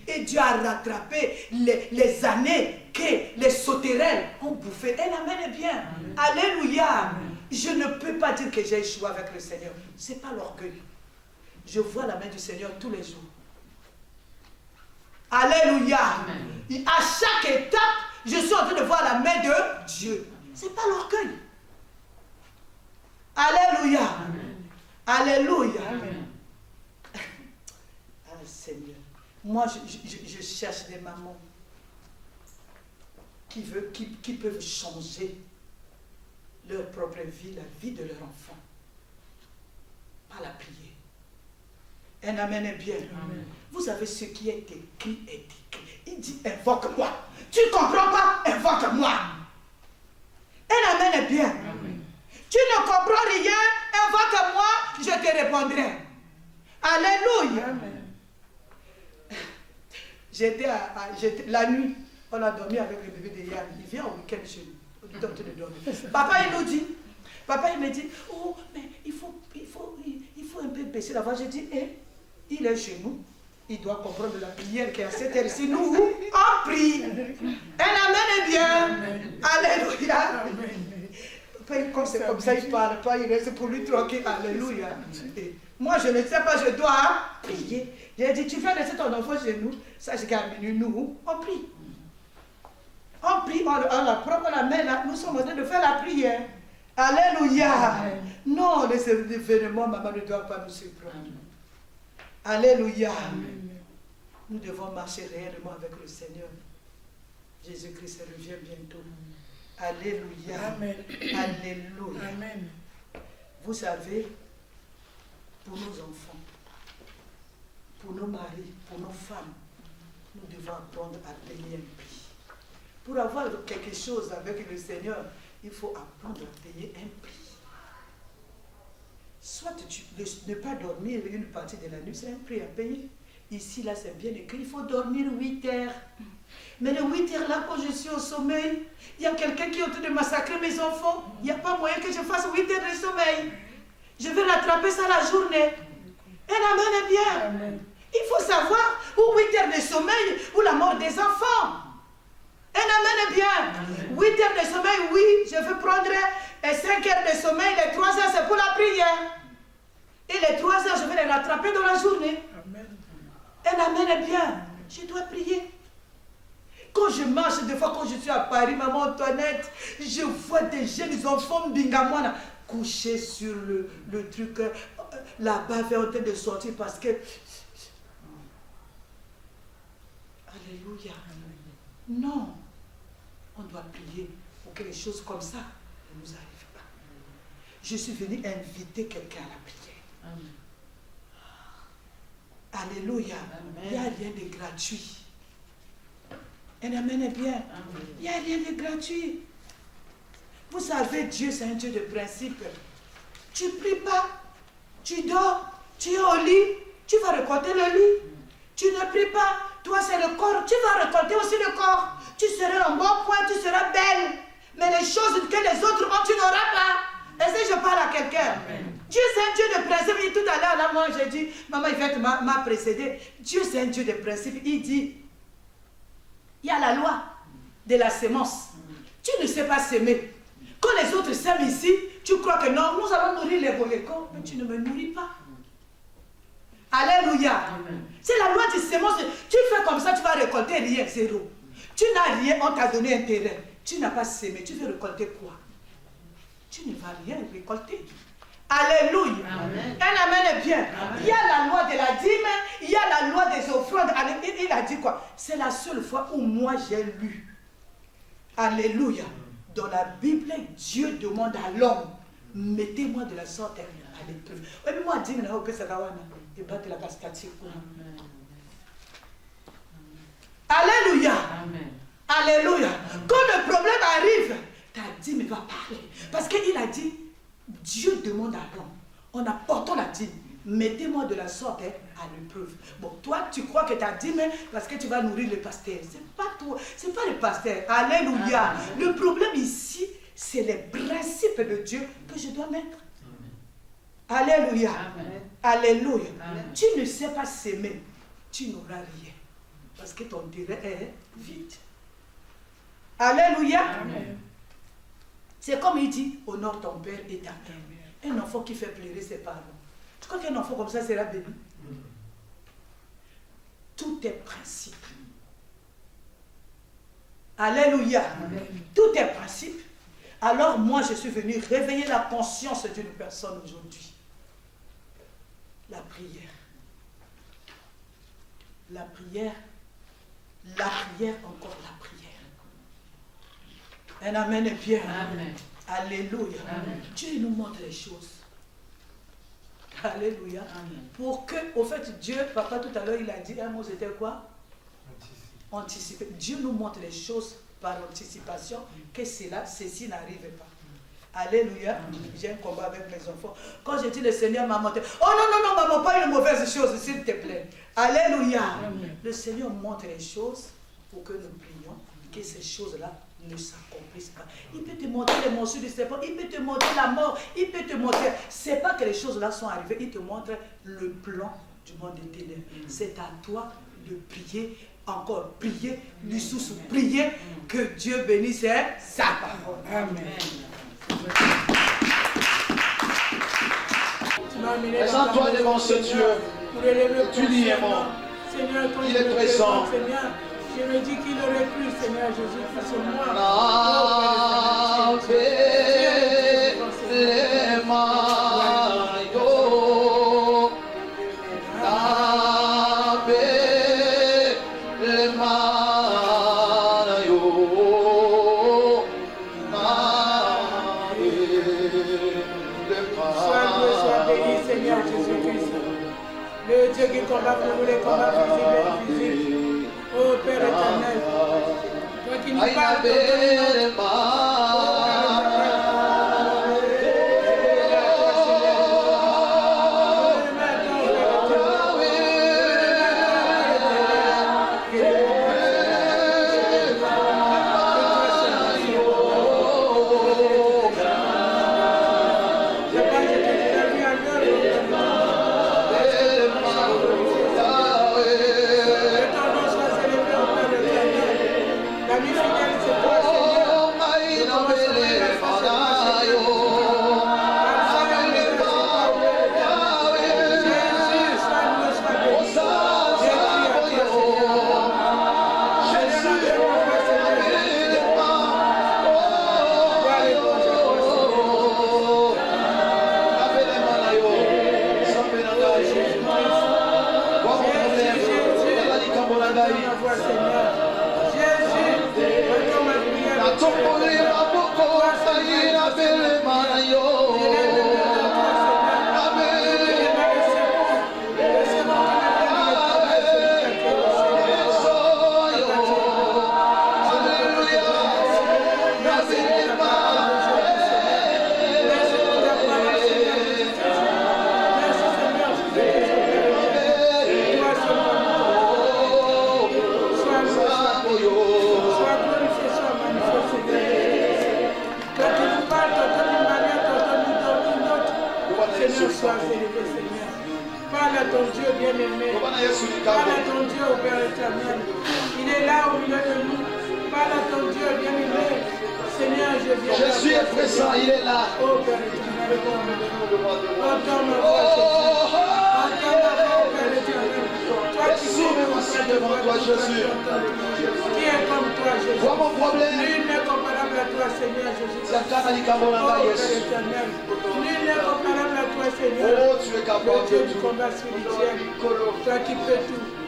Et Dieu a rattrapé les années que les sauterelles ont bouffé. Elle amène bien. Alléluia. Je ne peux pas dire que j'ai échoué avec le Seigneur. Ce n'est pas l'orgueil. Je vois la main du Seigneur tous les jours. Alléluia. Et à chaque étape, je suis en train de voir la main de Dieu. Ce n'est pas l'orgueil. Alléluia. Alléluia. Ah, Seigneur. Moi, je cherche des mamans qui peuvent changer leur propre vie, la vie de leur enfant. Par la prière. Un amen est bien. Amen. Vous savez ce qui est écrit est écrit. Il dit, invoque-moi. Tu ne comprends pas? Invoque-moi. Un amen est bien. Amen. Tu ne comprends rien? Invoque-moi, je te répondrai. Alléluia. Amen. La nuit, on a dormi avec le bébé de Yann. Il vient au week-end chez nous. On est en train de dormir. Papa, il nous dit, il me dit, oh, mais il faut un peu baisser la voix. J'ai dit, il est chez nous. Il doit comprendre la prière qui est à cette heure-ci. Nous, on prie. Un amen est bien. Amen. Alléluia. Amen. Comme c'est comme ça, il ne parle pas, il reste pour lui tranquille. Alléluia. Et moi, je ne sais pas, je dois prier. J'ai dit, tu viens laisser ton enfant chez nous. Ça, c'est qu'à minuit, nous, on prie. On prie, on prend la main là, nous sommes en train de faire la prière. Alléluia. Non, les événements, maman, ne doivent pas nous surprendre. Alléluia. Nous devons marcher réellement avec le Seigneur. Jésus-Christ revient bientôt. Alléluia. Amen. Alléluia. Amen. Vous savez, pour nos enfants, pour nos maris, pour nos femmes, nous devons apprendre à payer un prix. Pour avoir quelque chose avec le Seigneur, il faut apprendre à payer un prix. Soit ne pas dormir une partie de la nuit, c'est un prix à payer. Ici, là, c'est bien écrit, il faut dormir 8 heures. Mais les 8 heures là, quand je suis au sommeil, il y a quelqu'un qui est en train de massacrer mes enfants. Il n'y a pas moyen que je fasse 8 heures de sommeil. Je vais rattraper ça la journée. Un amen est bien. Amen. Il faut savoir où 8 heures de sommeil ou la mort des enfants. Un amen est bien. 8 heures de sommeil, oui, je vais prendre 5 heures de sommeil. Les 3 heures, c'est pour la prière. Et les 3 heures, je vais les rattraper dans la journée. Amen. Un amen est bien. Je dois prier. Quand je marche, des fois, quand je suis à Paris, maman Antoinette, je vois des jeunes enfants bingamouana couchés sur le truc. La bave est en train de sortir parce que. Alléluia. Non. On doit prier pour que les choses comme ça ne nous arrivent pas. Je suis venue inviter quelqu'un à la prière. Alléluia. Il n'y a rien de gratuit. Un amen est bien. Il n'y a rien de gratuit. Vous savez, Dieu, c'est un Dieu de principe. Tu ne pries pas, tu dors, tu es au lit, tu vas récolter le lit. Tu ne pries pas, toi c'est le corps, tu vas récolter aussi le corps. Tu seras en bon point, tu seras belle. Mais les choses que les autres ont, tu n'auras pas. Est-ce que je parle à quelqu'un? Dieu c'est un Dieu de principe. Et tout à l'heure, là, moi j'ai dit, maman Yvette m'a précédé. Dieu c'est un Dieu de principe. Il dit, il y a la loi de la sémence. Tu ne sais pas s'aimer. Quand les autres s'aiment ici, tu crois que non, nous allons nourrir les bolécons, mais tu ne me nourris pas. Alléluia. C'est la loi de sémence. Tu fais comme ça, tu vas récolter rien, zéro. Tu n'as rien, on t'a donné un terrain. Tu n'as pas sémé, tu veux récolter quoi? Tu ne vas rien récolter. Alléluia. Amen. Un amen est bien. Amen. Il y a la loi de la dîme, il y a la loi des offrandes. Il a dit quoi? C'est la seule fois où moi j'ai lu. Alléluia. Dans la Bible, Dieu demande à l'homme, mettez-moi de la sorte à l'épreuve. Oui, mais moi, dîme, on peut se et battre la cascade. Alléluia. Amen. Alléluia. Quand le problème arrive, ta dîme va parler. Parce qu'il a dit, Dieu demande à l'homme, on apporte la dîme, mettez-moi de la sorte à l'épreuve. Bon, toi, tu crois que ta dîme, parce que tu vas nourrir le pasteur. C'est pas toi, c'est pas le pasteur. Alléluia. Amen. Le problème ici, c'est les principes de Dieu que je dois mettre. Amen. Alléluia. Amen. Alléluia. Amen. Tu ne sais pas s'aimer, tu n'auras rien. Parce que ton terrain est vide. Alléluia. Amen. C'est comme il dit, honore ton père et ta mère. Un enfant qui fait pleurer ses parents. Tu crois qu'un enfant comme ça sera béni? Tout est principe. Alléluia. Amen. Tout est principe. Alors moi, je suis venu réveiller la conscience d'une personne aujourd'hui. La prière. La prière. La prière, encore la prière. Un amen est bien. Amen. Alléluia. Amen. Dieu nous montre les choses. Alléluia. Amen. Pour que, au fait, Dieu, papa tout à l'heure, il a dit un mot, c'était quoi? Anticiper. Dieu nous montre les choses par anticipation, que ceci n'arrive pas. Alléluia. J'ai un combat avec mes enfants. Quand j'ai dit le Seigneur m'a montré, oh non, non, non, maman, pas une mauvaise chose, s'il te plaît. Alléluia. Amen. Le Seigneur montre les choses pour que nous prions, que ces choses-là ne s'accomplissent pas. Il peut te montrer les morsures du serpent, il peut te montrer la mort, il peut te montrer. C'est pas que les choses-là sont arrivées, il te montre le plan du monde des ténèbres. C'est à toi de prier, encore prier, du sous prier, que Dieu bénisse sa parole. Amen. Présente-toi devant ce Dieu. Tu dis aimant. Il est présent. Je me dis qu'il aurait cru, Seigneur Jésus-Christ, sur moi. Le Dieu qui combat pour nous les combats visibles et invisibles. Oh Père éternel, toi qui nous parles de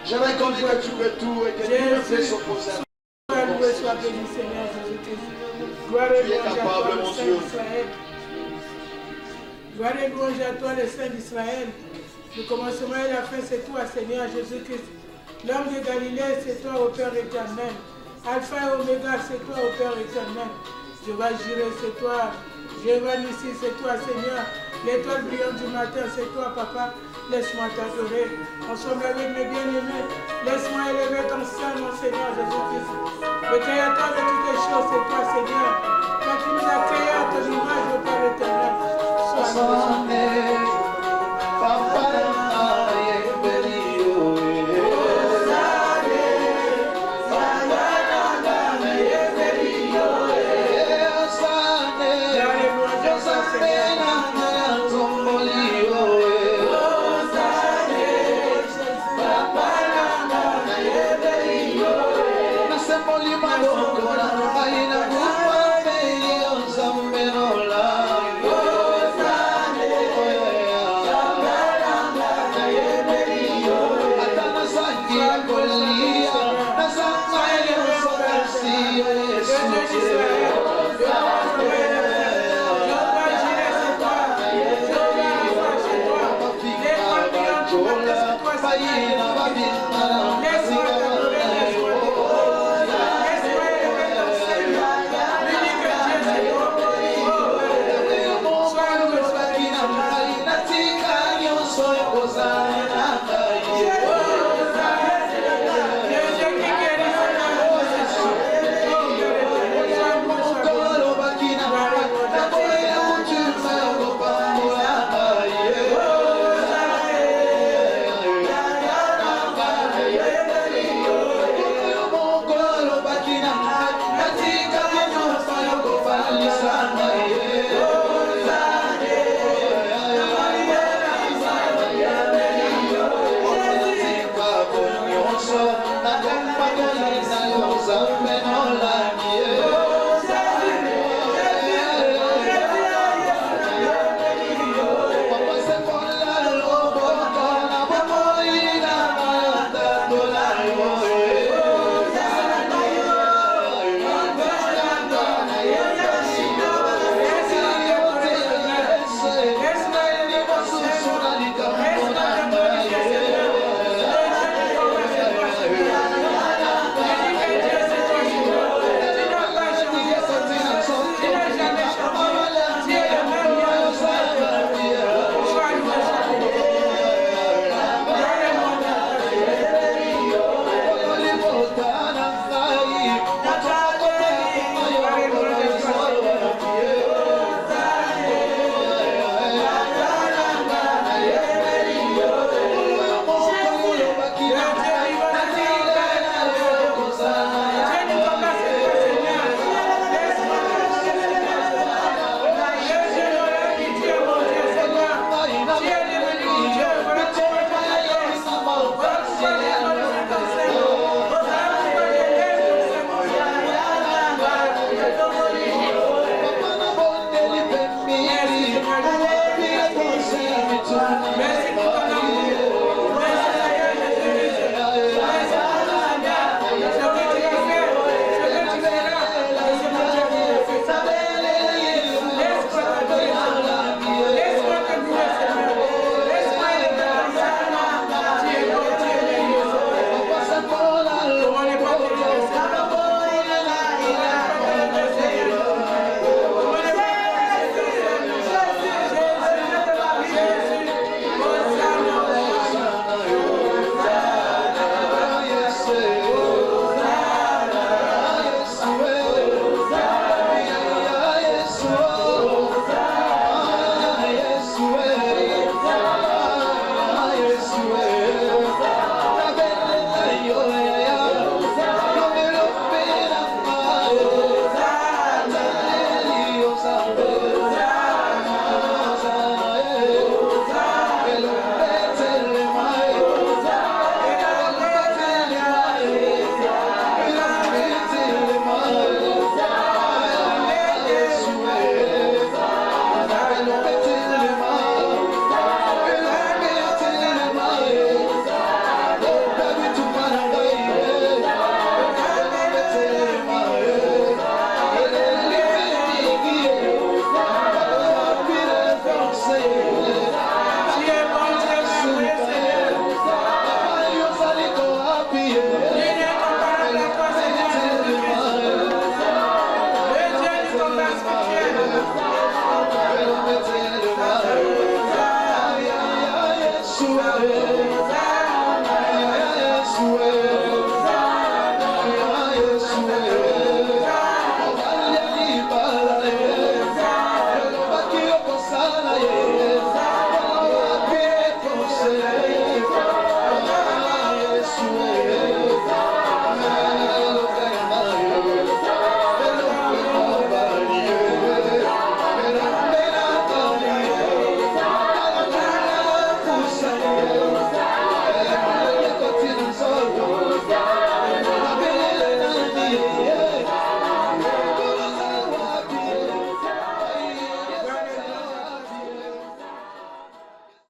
J'aimerais qu'on dise que tu peux tout et que Dieu fait son procès. Sois béni, Seigneur Jésus-Christ. Gloire et louange à toi, le Saint d'Israël. Gloire et louange à toi, le Saint d'Israël. Le commencement et la fin, c'est toi, Seigneur Jésus-Christ. L'homme de Galilée, c'est toi, ô Père éternel. Alpha et Oméga, c'est toi, ô Père éternel. Jéhovah Jireh, c'est toi. Jéhovah Nissi, c'est toi, Seigneur. L'étoile brillante du matin, c'est toi, Papa. Laisse-moi t'adorer. Ensemble avec mes bien-aimés, laisse-moi élever ton sein, mon Seigneur Jésus-Christ. Le créateur de toutes les choses, c'est toi, Seigneur. Toi qui nous as créés à ton image, au Père éternel. Sois loué. Laisse-moi Papa,